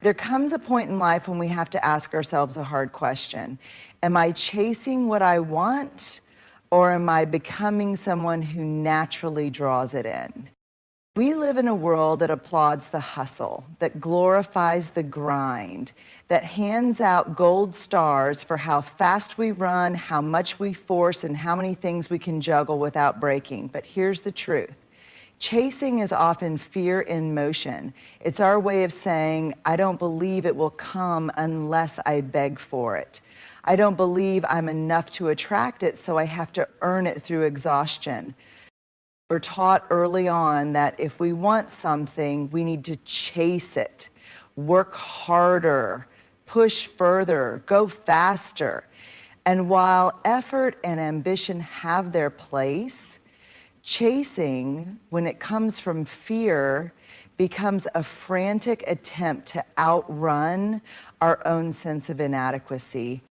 There comes a point in life when we have to ask ourselves a hard question. Am I chasing what I want, or am I becoming someone who naturally draws it in? We live in a world that applauds the hustle, that glorifies the grind, that hands out gold stars for how fast we run, how much we force, and how many things we can juggle without breaking. But here's the truth. Chasing is often fear in motion. It's our way of saying, I don't believe it will come unless I beg for it. I don't believe I'm enough to attract it, so I have to earn it through exhaustion. We're taught early on that if we want something, we need to chase it, work harder, push further, go faster. And while effort and ambition have their place, chasing, when it comes from fear, becomes a frantic attempt to outrun our own sense of inadequacy.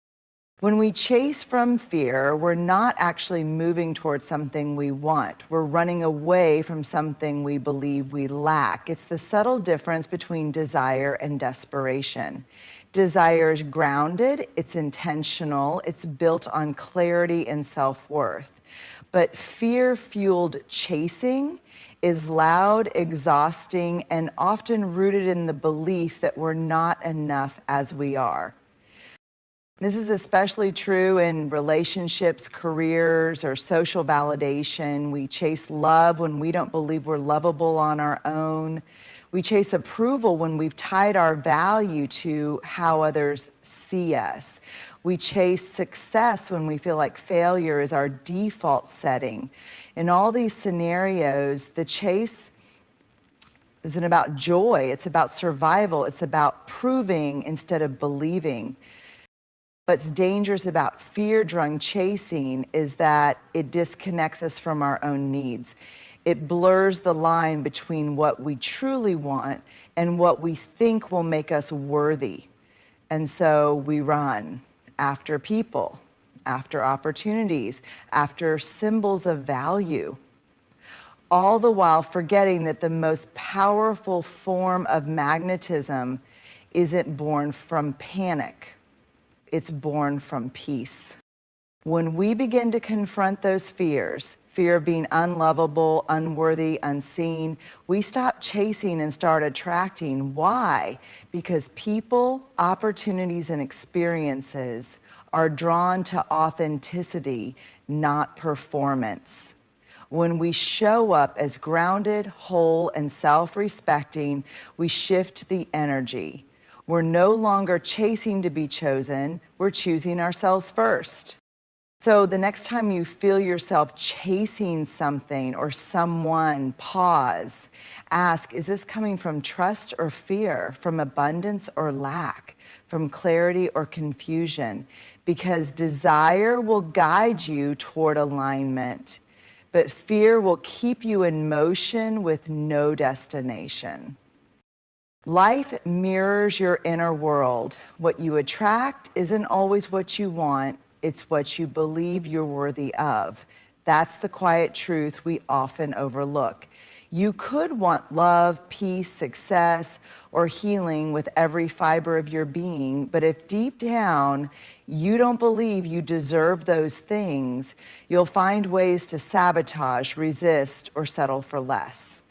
When we chase from fear, we're not actually moving towards something we want. We're running away from something we believe we lack. It's the subtle difference between desire and desperation. Desire is grounded, it's intentional, it's built on clarity and self-worth. But fear-fueled chasing is loud, exhausting, and often rooted in the belief that we're not enough as we are. This is especially true in relationships, careers, or social validation. We chase love when we don't believe we're lovable on our own. We chase approval when we've tied our value to how others see us. We chase success when we feel like failure is our default setting. In all these scenarios, the chase isn't about joy, it's about survival, it's about proving instead of believing. What's dangerous about fear-driven chasing is that it disconnects us from our own needs. It blurs the line between what we truly want and what we think will make us worthy. And so we run after people, after opportunities, after symbols of value, all the while forgetting that the most powerful form of magnetism isn't born from panic. It's born from peace. When we begin to confront those fears, fear of being unlovable, unworthy, unseen, we stop chasing and start attracting. Why? Because people, opportunities, and experiences are drawn to authenticity, not performance. When we show up as grounded, whole, and self-respecting, we shift the energy. We're no longer chasing to be chosen, we're choosing ourselves first. So the next time you feel yourself chasing something or someone, pause. Ask, is this coming from trust or fear, from abundance or lack, from clarity or confusion? Because desire will guide you toward alignment, but fear will keep you in motion with no destination. Life mirrors your inner world. What you attract isn't always what you want, it's what you believe you're worthy of. That's the quiet truth we often overlook. You could want love, peace, success, or healing with every fiber of your being, but if deep down you don't believe you deserve those things, you'll find ways to sabotage, resist, or settle for less.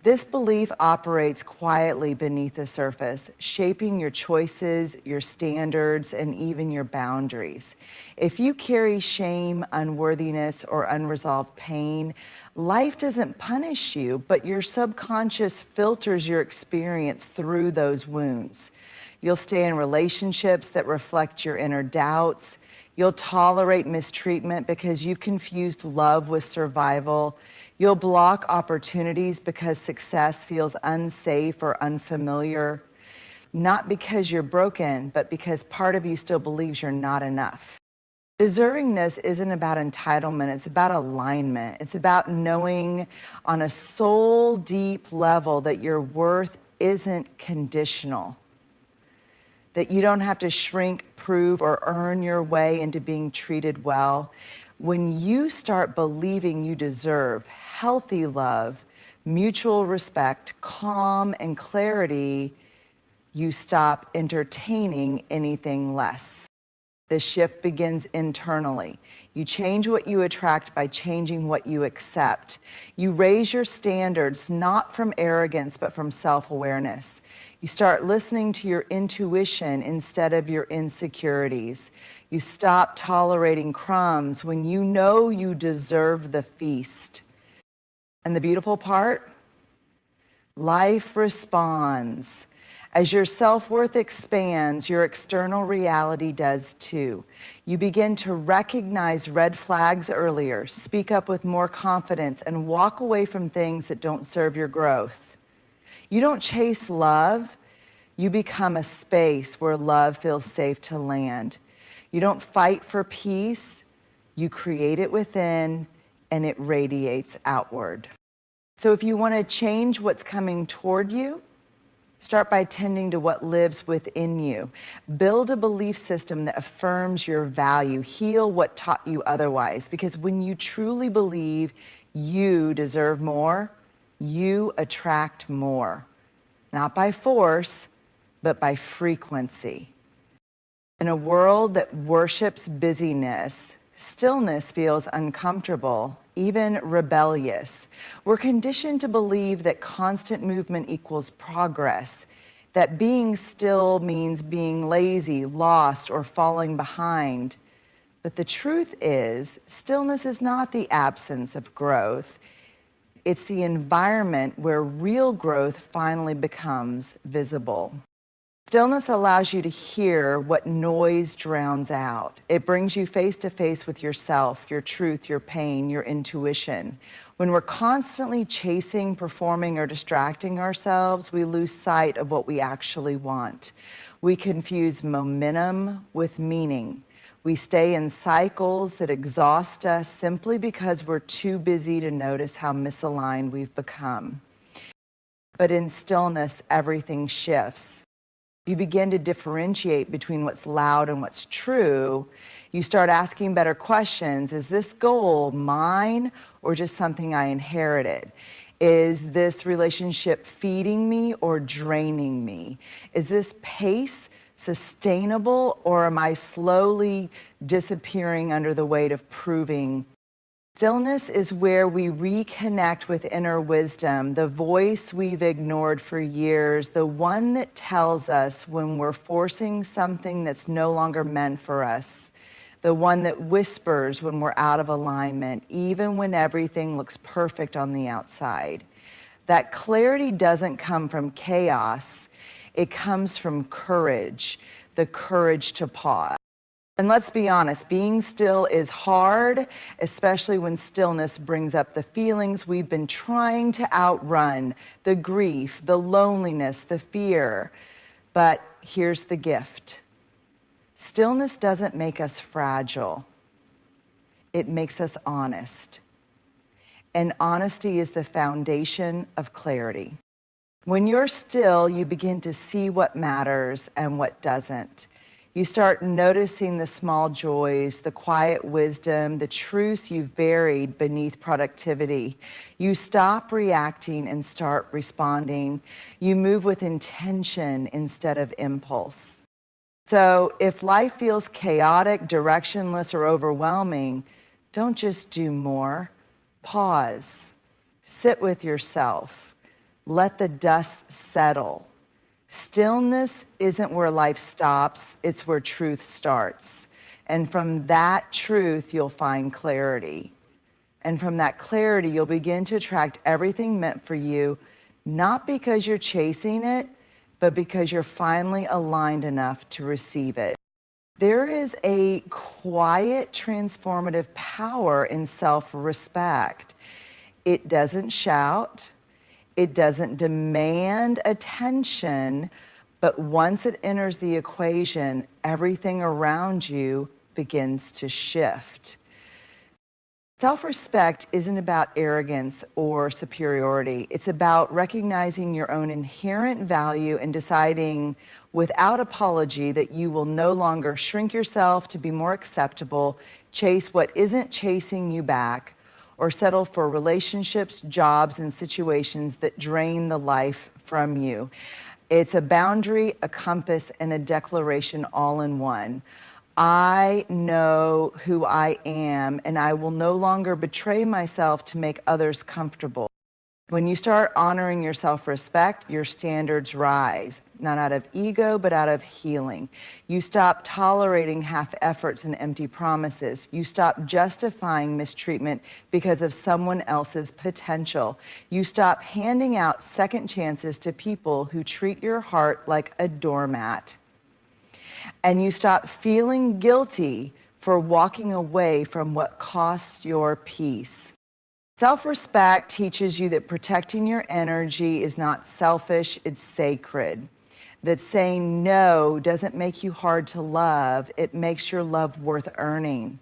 This belief operates quietly beneath the surface, shaping your choices, your standards, and even your boundaries. If you carry shame, unworthiness, or unresolved pain, life doesn't punish you, but your subconscious filters your experience through those wounds. You'll stay in relationships that reflect your inner doubts. You'll tolerate mistreatment because you've confused love with survival. You'll block opportunities because success feels unsafe or unfamiliar, not because you're broken, but because part of you still believes you're not enough. Deservingness isn't about entitlement, it's about alignment. It's about knowing on a soul deep level that your worth isn't conditional, that you don't have to shrink, prove, or earn your way into being treated well. When you start believing you deserve healthy love, mutual respect, calm, and clarity, You stop entertaining anything less. The shift begins internally. You change what you attract by changing what you accept. You raise your standards not from arrogance, but from self-awareness. You start listening to your intuition instead of your insecurities. You stop tolerating crumbs when you know you deserve the feast. And the beautiful part? Life responds. As your self-worth expands, your external reality does too. You begin to recognize red flags earlier, speak up with more confidence, and walk away from things that don't serve your growth. You don't chase love. You become a space where love feels safe to land. You don't fight for peace. You create it within, and it radiates outward. So if you want to change what's coming toward you, start by tending to what lives within you. Build a belief system that affirms your value. Heal what taught you otherwise. Because when you truly believe you deserve more, you attract more. Not by force, but by frequency. In a world that worships busyness, stillness feels uncomfortable, even rebellious. We're conditioned to believe that constant movement equals progress, that being still means being lazy, lost, or falling behind. But the truth is, stillness is not the absence of growth. It's the environment where real growth finally becomes visible. Stillness allows you to hear what noise drowns out. It brings you face to face with yourself, your truth, your pain, your intuition. When we're constantly chasing, performing, or distracting ourselves, we lose sight of what we actually want. We confuse momentum with meaning. We stay in cycles that exhaust us simply because we're too busy to notice how misaligned we've become. But in stillness, everything shifts. You begin to differentiate between what's loud and what's true. You start asking better questions. Is this goal mine or just something I inherited? Is this relationship feeding me or draining me? Is this pace sustainable, or am I slowly disappearing under the weight of proving? Stillness is where we reconnect with inner wisdom, the voice we've ignored for years, the one that tells us when we're forcing something that's no longer meant for us, the one that whispers when we're out of alignment, even when everything looks perfect on the outside. That clarity doesn't come from chaos. It comes from courage, the courage to pause. And let's be honest, being still is hard, especially when stillness brings up the feelings we've been trying to outrun, the grief, the loneliness, the fear. But here's the gift. Stillness doesn't make us fragile. It makes us honest. And honesty is the foundation of clarity. When you're still, you begin to see what matters and what doesn't. You start noticing the small joys, the quiet wisdom, the truths you've buried beneath productivity. You stop reacting and start responding. You move with intention instead of impulse. So if life feels chaotic, directionless, or overwhelming, don't just do more. Pause. Sit with yourself. Let the dust settle. Stillness isn't where life stops, it's where truth starts. And from that truth, you'll find clarity. And from that clarity, you'll begin to attract everything meant for you, not because you're chasing it, but because you're finally aligned enough to receive it. There is a quiet, transformative power in self-respect. It doesn't shout. It doesn't demand attention, but once it enters the equation, everything around you begins to shift. Self-respect isn't about arrogance or superiority. It's about recognizing your own inherent value and deciding without apology that you will no longer shrink yourself to be more acceptable, chase what isn't chasing you back, or settle for relationships, jobs, and situations that drain the life from you. It's a boundary, a compass, and a declaration all in one. I know who I am, and I will no longer betray myself to make others comfortable. When you start honoring your self-respect, your standards rise, not out of ego, but out of healing. You stop tolerating half efforts and empty promises. You stop justifying mistreatment because of someone else's potential. You stop handing out second chances to people who treat your heart like a doormat. And you stop feeling guilty for walking away from what costs your peace. Self-respect teaches you that protecting your energy is not selfish, it's sacred. That saying no doesn't make you hard to love, it makes your love worth earning.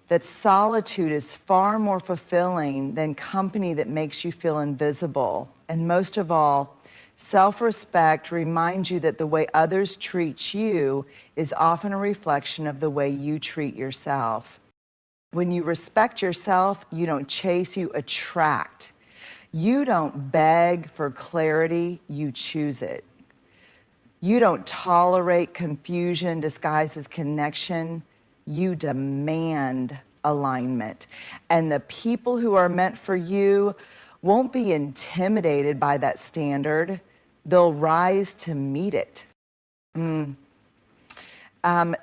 That solitude is far more fulfilling than company that makes you feel invisible. And most of all, self-respect reminds you that the way others treat you is often a reflection of the way you treat yourself. When you respect yourself, you don't chase, you attract. You don't beg for clarity, you choose it. You don't tolerate confusion disguised as connection, you demand alignment. And the people who are meant for you won't be intimidated by that standard, they'll rise to meet it. The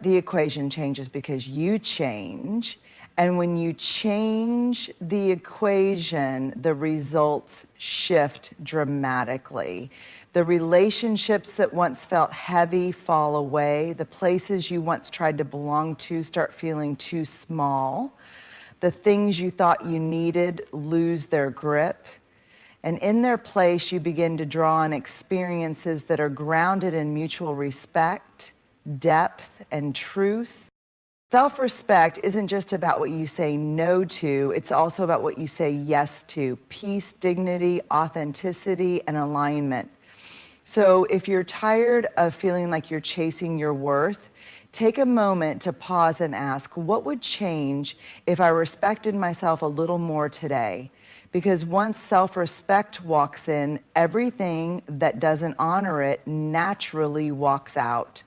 equation changes because you change. And when you change the equation, the results shift dramatically. The relationships that once felt heavy fall away. The places you once tried to belong to start feeling too small. The things you thought you needed lose their grip. And in their place, you begin to draw on experiences that are grounded in mutual respect, depth, and truth. Self-respect isn't just about what you say no to, it's also about what you say yes to. Peace, dignity, authenticity, and alignment. So if you're tired of feeling like you're chasing your worth, take a moment to pause and ask, what would change if I respected myself a little more today? Because once self-respect walks in, everything that doesn't honor it naturally walks out.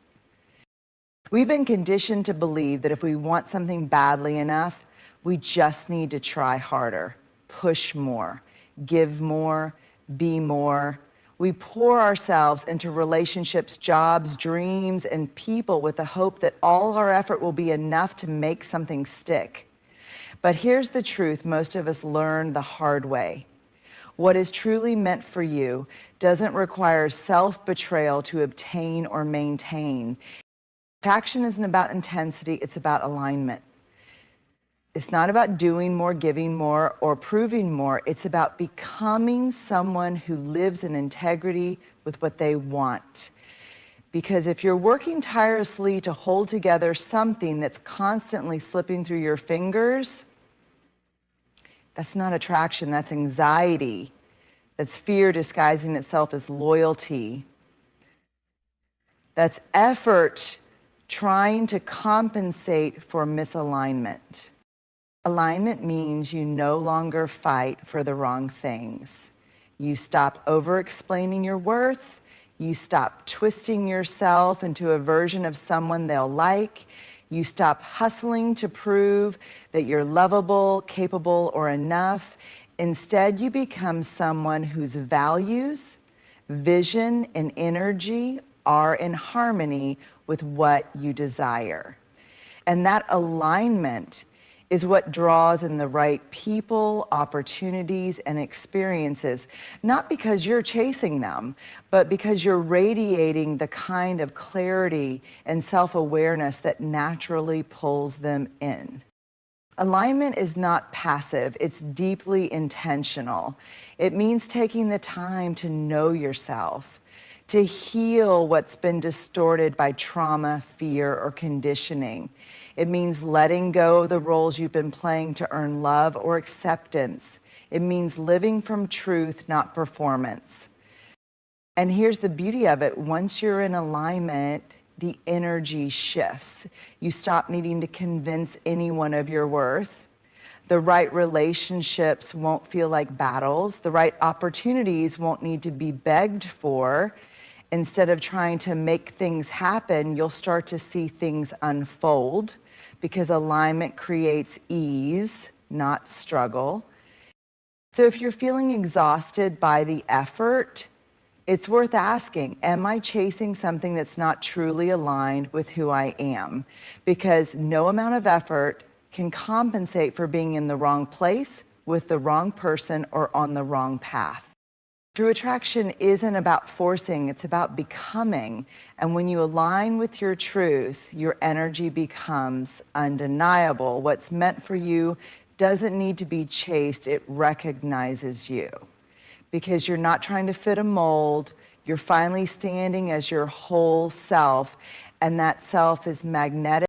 We've been conditioned to believe that if we want something badly enough, we just need to try harder, push more, give more, be more. We pour ourselves into relationships, jobs, dreams, and people with the hope that all our effort will be enough to make something stick. But here's the truth most of us learn the hard way. What is truly meant for you doesn't require self-betrayal to obtain or maintain. Attraction isn't about intensity, it's about alignment. It's not about doing more, giving more, or proving more. It's about becoming someone who lives in integrity with what they want. Because if you're working tirelessly to hold together something that's constantly slipping through your fingers, that's not attraction, that's anxiety. That's fear disguising itself as loyalty. That's effort trying to compensate for misalignment. Alignment means you no longer fight for the wrong things. You stop over-explaining your worth. You stop twisting yourself into a version of someone they'll like. You stop hustling to prove that you're lovable, capable, or enough. Instead, you become someone whose values, vision, and energy are in harmony with what you desire. And that alignment is what draws in the right people, opportunities, and experiences, not because you're chasing them, but because you're radiating the kind of clarity and self-awareness that naturally pulls them in. Alignment is not passive, it's deeply intentional. It means taking the time to know yourself, to heal what's been distorted by trauma, fear, or conditioning. It means letting go of the roles you've been playing to earn love or acceptance. It means living from truth, not performance. And here's the beauty of it. Once you're in alignment, the energy shifts. You stop needing to convince anyone of your worth. The right relationships won't feel like battles. The right opportunities won't need to be begged for. Instead of trying to make things happen, you'll start to see things unfold because alignment creates ease, not struggle. So if you're feeling exhausted by the effort, it's worth asking, am I chasing something that's not truly aligned with who I am? Because no amount of effort can compensate for being in the wrong place, with the wrong person, or on the wrong path. True attraction isn't about forcing, it's about becoming. And when you align with your truth, your energy becomes undeniable. What's meant for you doesn't need to be chased, it recognizes you. Because you're not trying to fit a mold, you're finally standing as your whole self, and that self is magnetic.